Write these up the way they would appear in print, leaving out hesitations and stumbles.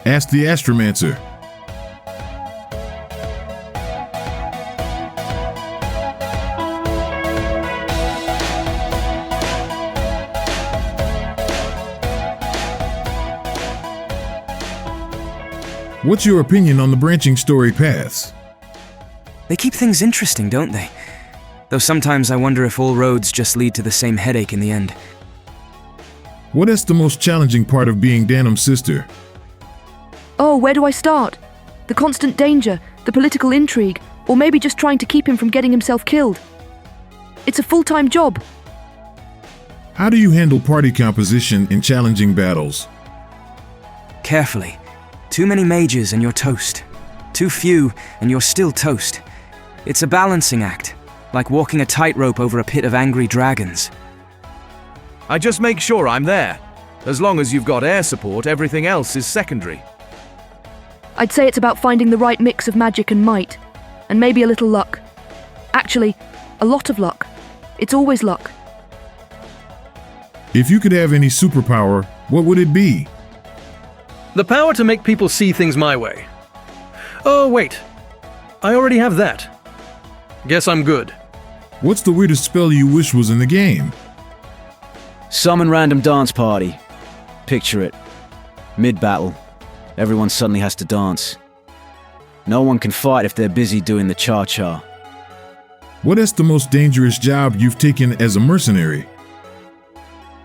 Ask the Astromancer. What's your opinion on the branching story paths? They keep things interesting, don't they? Though sometimes I wonder if all roads just lead to the same headache in the end. What is the most challenging part of being Danum's sister? Oh, where do I start? The constant danger, the political intrigue, or maybe just trying to keep him from getting himself killed. It's a full-time job. How do you handle party composition in challenging battles? Carefully. Too many mages and you're toast. Too few and you're still toast. It's a balancing act, like walking a tightrope over a pit of angry dragons. I just make sure I'm there. As long as you've got air support, everything else is secondary. I'd say it's about finding the right mix of magic and might, and maybe a little luck. Actually, a lot of luck. It's always luck. If you could have any superpower, what would it be? The power to make people see things my way. Oh, wait. I already have that. Guess I'm good. What's the weirdest spell you wish was in the game? Summon random dance party. Picture it. Mid-battle. Everyone suddenly has to dance. No one can fight if they're busy doing the cha-cha. What is the most dangerous job you've taken as a mercenary?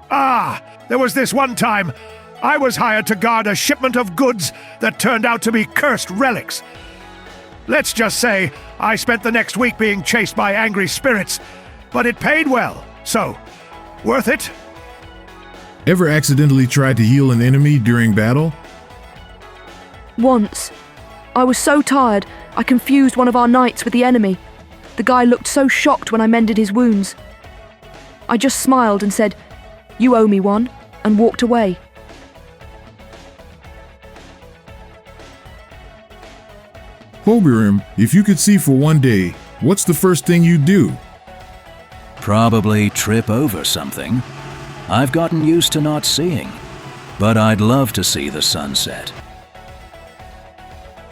There was this one time I was hired to guard a shipment of goods that turned out to be cursed relics. Let's just say I spent the next week being chased by angry spirits, but it paid well, so worth it? Ever accidentally tried to heal an enemy during battle? Once. I was so tired, I confused one of our knights with the enemy. The guy looked so shocked when I mended his wounds. I just smiled and said, "You owe me one," and walked away. Pogarim, if you could see for one day, what's the first thing you'd do? Probably trip over something. I've gotten used to not seeing, but I'd love to see the sunset.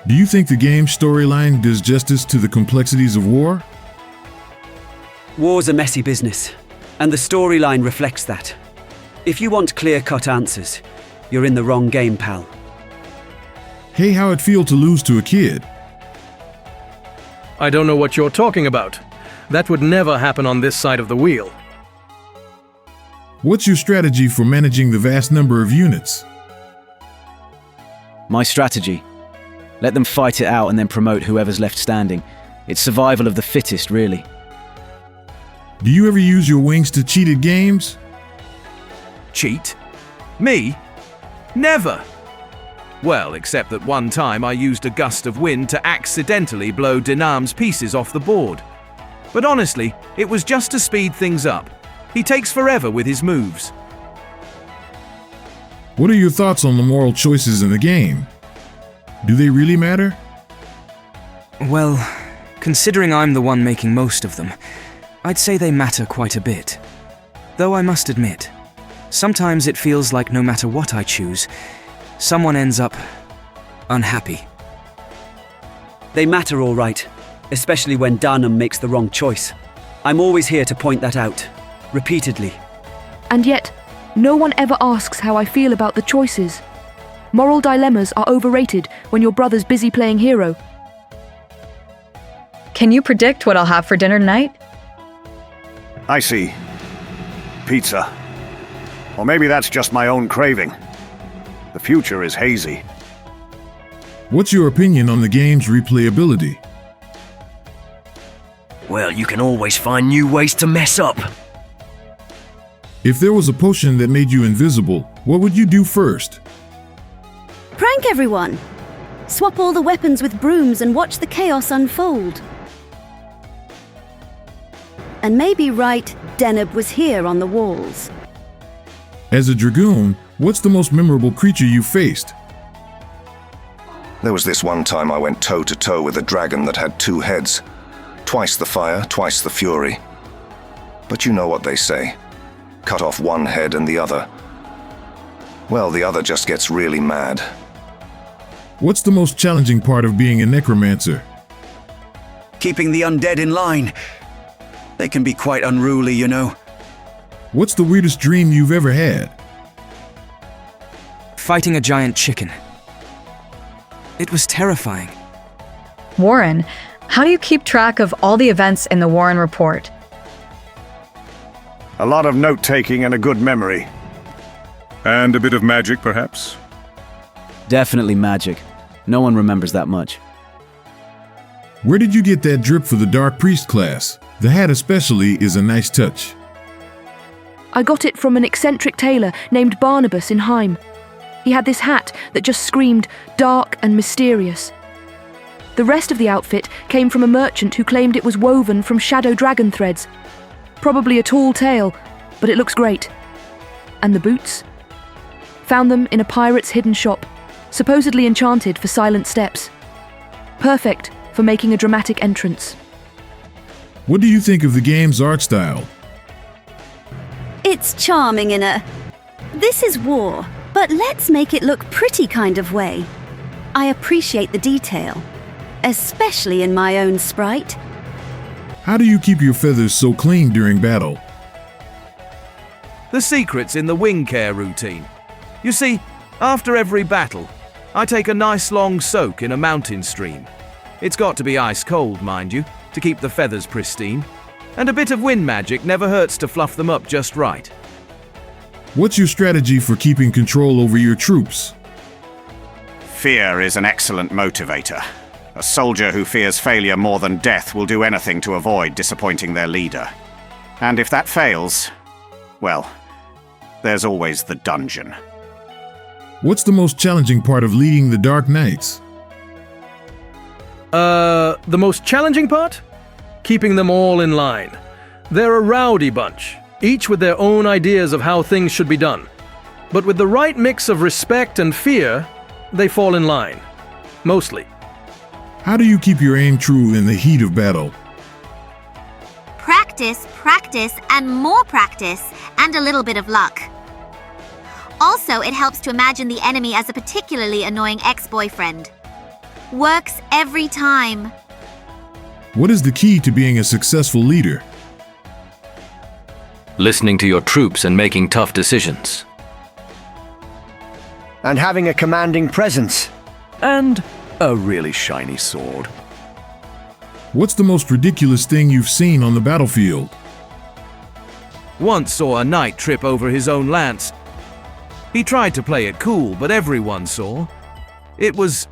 Do you think the game's storyline does justice to the complexities of war? War's a messy business, and the storyline reflects that. If you want clear-cut answers, you're in the wrong game, pal. Hey, how it feel to lose to a kid? I don't know what you're talking about. That would never happen on this side of the wheel. What's your strategy for managing the vast number of units? My strategy. Let them fight it out and then promote whoever's left standing. It's survival of the fittest, really. Do you ever use your wings to cheat at games? Cheat? Me? Never! Well, except that one time I used a gust of wind to accidentally blow Dinam's pieces off the board. But honestly, it was just to speed things up. He takes forever with his moves. What are your thoughts on the moral choices in the game? Do they really matter? Well, considering I'm the one making most of them, I'd say they matter quite a bit. Though I must admit, sometimes it feels like no matter what I choose, someone ends up unhappy. They matter all right, especially when Danum makes the wrong choice. I'm always here to point that out, repeatedly. And yet, no one ever asks how I feel about the choices. Moral dilemmas are overrated when your brother's busy playing hero. Can you predict what I'll have for dinner tonight? I see. Pizza. Or maybe that's just my own craving. The future is hazy. What's your opinion on the game's replayability? Well, you can always find new ways to mess up. If there was a potion that made you invisible, what would you do first? Prank everyone! Swap all the weapons with brooms and watch the chaos unfold. And maybe write, Deneb was here on the walls. As a dragoon, what's the most memorable creature you faced? There was this one time I went toe-to-toe with a dragon that had two heads. Twice the fire, twice the fury. But you know what they say. Cut off one head and the other. Well, the other just gets really mad. What's the most challenging part of being a necromancer? Keeping the undead in line. They can be quite unruly, you know. What's the weirdest dream you've ever had? Fighting a giant chicken. It was terrifying. Warren, how do you keep track of all the events in the Warren Report? A lot of note-taking and a good memory. And a bit of magic, perhaps? Definitely magic. No one remembers that much. Where did you get that drip for the Dark Priest class? The hat especially is a nice touch. I got it from an eccentric tailor named Barnabas in Heim. He had this hat that just screamed dark and mysterious. The rest of the outfit came from a merchant who claimed it was woven from shadow dragon threads. Probably a tall tale, but it looks great. And the boots? Found them in a pirate's hidden shop, supposedly enchanted for silent steps. Perfect for making a dramatic entrance. What do you think of the game's art style? It's charming in a "this is war, but let's make it look pretty" kind of way. I appreciate the detail, especially in my own sprite. How do you keep your feathers so clean during battle? The secret's in the wing care routine. You see, after every battle, I take a nice long soak in a mountain stream. It's got to be ice cold, mind you, to keep the feathers pristine. And a bit of wind magic never hurts to fluff them up just right. What's your strategy for keeping control over your troops? Fear is an excellent motivator. A soldier who fears failure more than death will do anything to avoid disappointing their leader. And if that fails, well, there's always the dungeon. What's the most challenging part of leading the Dark Knights? The most challenging part? Keeping them all in line. They're a rowdy bunch, each with their own ideas of how things should be done. But with the right mix of respect and fear, they fall in line. Mostly. How do you keep your aim true in the heat of battle? Practice, practice, and more practice, and a little bit of luck. Also, it helps to imagine the enemy as a particularly annoying ex-boyfriend. Works every time. What is the key to being a successful leader? Listening to your troops and making tough decisions. And having a commanding presence. And a really shiny sword. What's the most ridiculous thing you've seen on the battlefield? Once saw a knight trip over his own lance. He tried to play it cool, but everyone saw. It was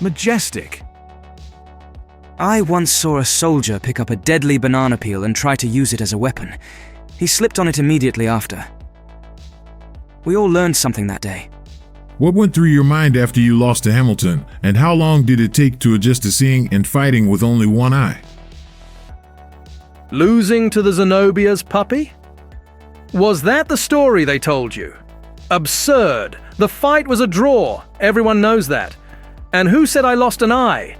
majestic. I once saw a soldier pick up a deadly banana peel and try to use it as a weapon. He slipped on it immediately after. We all learned something that day. What went through your mind after you lost to Hamilton, and how long did it take to adjust to seeing and fighting with only one eye? Losing to the Zenobia's puppy? Was that the story they told you? Absurd. The fight was a draw. Everyone knows that. And who said I lost an eye?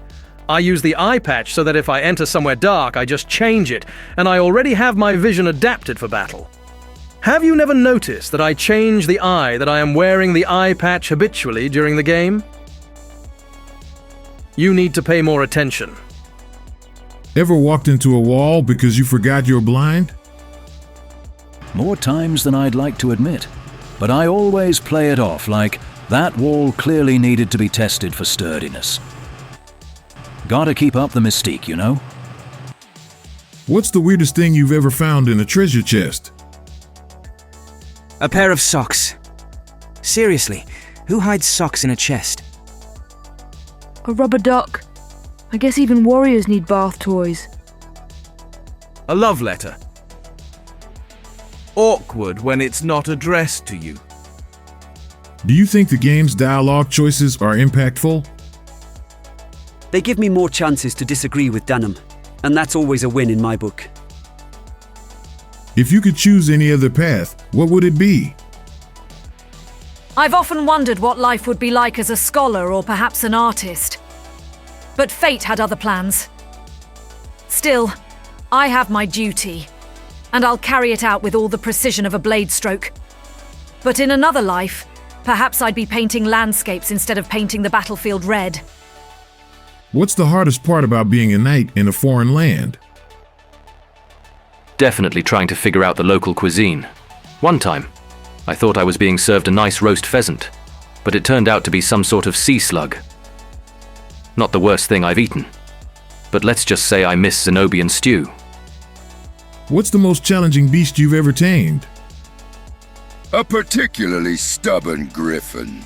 I use the eye patch so that if I enter somewhere dark, I just change it, and I already have my vision adapted for battle. Have you never noticed that I change the eye that I am wearing the eye patch habitually during the game? You need to pay more attention. Ever walked into a wall because you forgot you're blind? More times than I'd like to admit, but I always play it off like that wall clearly needed to be tested for sturdiness. Gotta keep up the mystique, you know? What's the weirdest thing you've ever found in a treasure chest? A pair of socks. Seriously, who hides socks in a chest? A rubber duck. I guess even warriors need bath toys. A love letter. Awkward when it's not addressed to you. Do you think the game's dialogue choices are impactful? They give me more chances to disagree with Dunham, and that's always a win in my book. If you could choose any other path, what would it be? I've often wondered what life would be like as a scholar or perhaps an artist. But fate had other plans. Still, I have my duty, and I'll carry it out with all the precision of a blade stroke. But in another life, Perhaps I'd be painting landscapes instead of painting the battlefield red. What's the hardest part about being a knight in a foreign land? Definitely trying to figure out the local cuisine. One time, I thought I was being served a nice roast pheasant, but it turned out to be some sort of sea slug. Not the worst thing I've eaten, but let's just say I miss Zenobian stew. What's the most challenging beast you've ever tamed? A particularly stubborn griffin.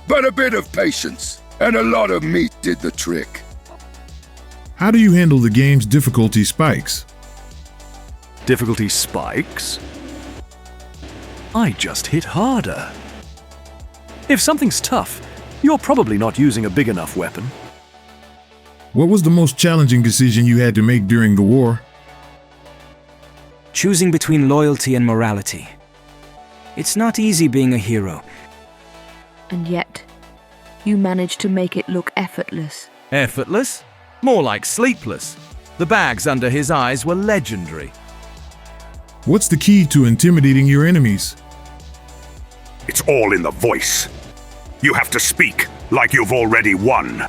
But a bit of patience and a lot of meat did the trick. How do you handle the game's difficulty spikes? Difficulty spikes? I just hit harder. If something's tough, you're probably not using a big enough weapon. What was the most challenging decision you had to make during the war? Choosing between loyalty and morality. It's not easy being a hero. And yet, you managed to make it look effortless. Effortless? More like sleepless. The bags under his eyes were legendary. What's the key to intimidating your enemies? It's all in the voice. You have to speak like you've already won.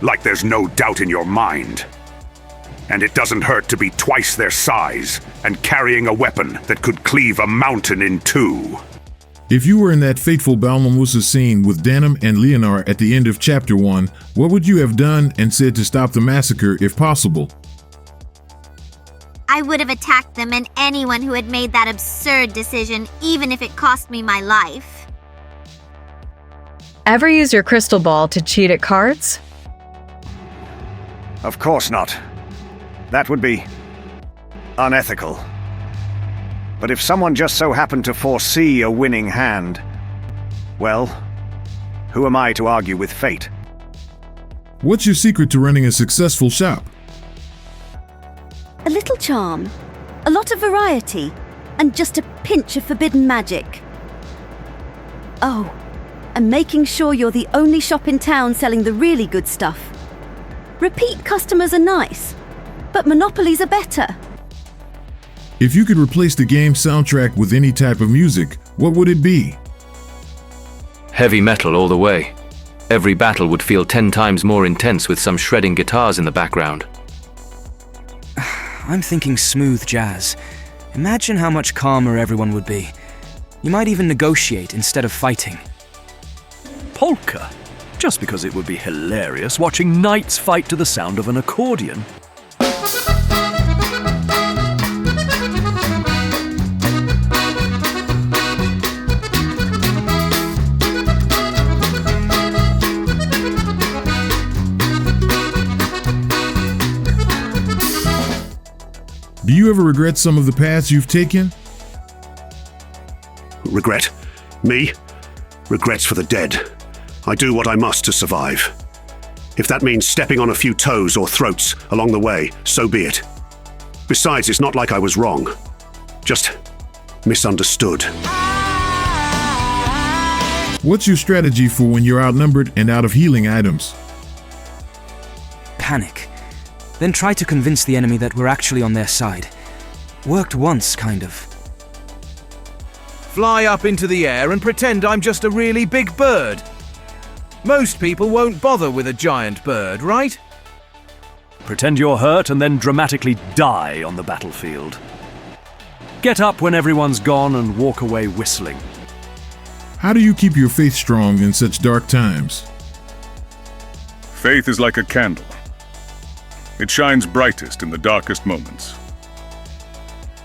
Like there's no doubt in your mind. And it doesn't hurt to be twice their size and carrying a weapon that could cleave a mountain in two. If you were in that fateful Balmamusa scene with Danum and Leonar at the end of Chapter 1, what would you have done and said to stop the massacre if possible? I would have attacked them and anyone who had made that absurd decision, even if it cost me my life. Ever use your crystal ball to cheat at cards? Of course not. That would be unethical. But if someone just so happened to foresee a winning hand, well, who am I to argue with fate? What's your secret to running a successful shop? A little charm, a lot of variety, and just a pinch of forbidden magic. Oh, and making sure you're the only shop in town selling the really good stuff. Repeat customers are nice, but monopolies are better. If you could replace the game's soundtrack with any type of music, what would it be? Heavy metal all the way. Every battle would feel 10 times more intense with some shredding guitars in the background. I'm thinking smooth jazz. Imagine how much calmer everyone would be. You might even negotiate instead of fighting. Polka? Just because it would be hilarious watching knights fight to the sound of an accordion. Do you ever regret some of the paths you've taken? Regret? Me? Regrets for the dead. I do what I must to survive. If that means stepping on a few toes or throats along the way, so be it. Besides, it's not like I was wrong. Just misunderstood. What's your strategy for when you're outnumbered and out of healing items? Panic. Then try to convince the enemy that we're actually on their side. Worked once, kind of. Fly up into the air and pretend I'm just a really big bird. Most people won't bother with a giant bird, right? Pretend you're hurt and then dramatically die on the battlefield. Get up when everyone's gone and walk away whistling. How do you keep your faith strong in such dark times? Faith is like a candle. It shines brightest in the darkest moments.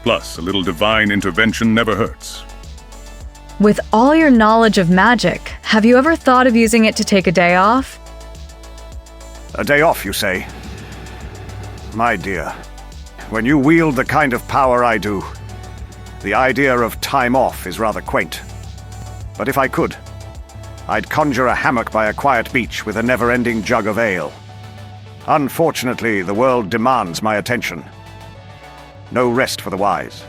Plus, a little divine intervention never hurts. With all your knowledge of magic, have you ever thought of using it to take a day off? A day off, you say? My dear, when you wield the kind of power I do, the idea of time off is rather quaint. But if I could, I'd conjure a hammock by a quiet beach with a never-ending jug of ale. Unfortunately, the world demands my attention. No rest for the wise.